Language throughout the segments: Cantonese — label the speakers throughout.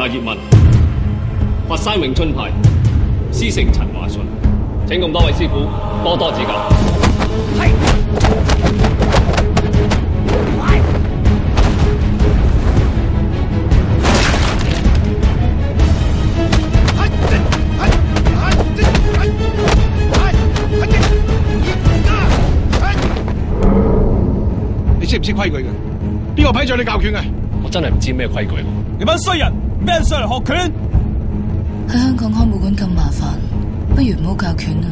Speaker 1: 下葉問，佛山詠春派師承陳華順，請咁多位師傅多多指教。係。
Speaker 2: 你知唔知規矩嘅？邊個批准你教拳嘅？
Speaker 1: 我真係唔知咩規矩。
Speaker 3: 你班衰人，咩人上嚟學拳？
Speaker 4: 喺香港開武館咁麻煩，不如唔好教拳啊！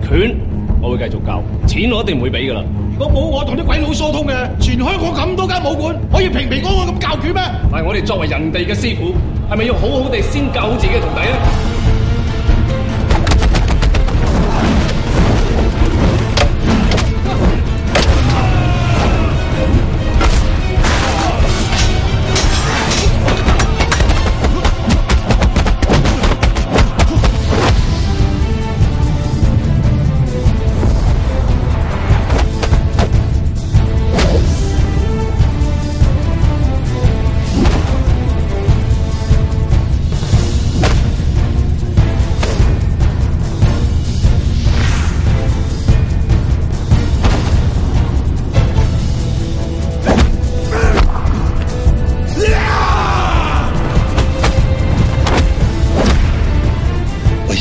Speaker 1: 拳我會繼續教，錢我一定唔會俾噶啦。
Speaker 2: 如果冇我同啲鬼佬疏通嘅，全香港咁多間武館，可以平平安安咁教拳咩？
Speaker 1: 但係我哋作為人哋嘅師傅，係咪要好好地先教好自己嘅徒弟咧？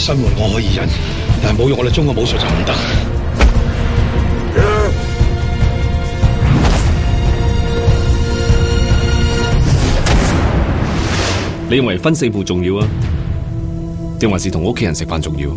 Speaker 2: 生活我可以忍，但係侮辱我哋中國武術就唔得。
Speaker 1: 你認為分勝負重要啊，定還是同屋企人食飯重要？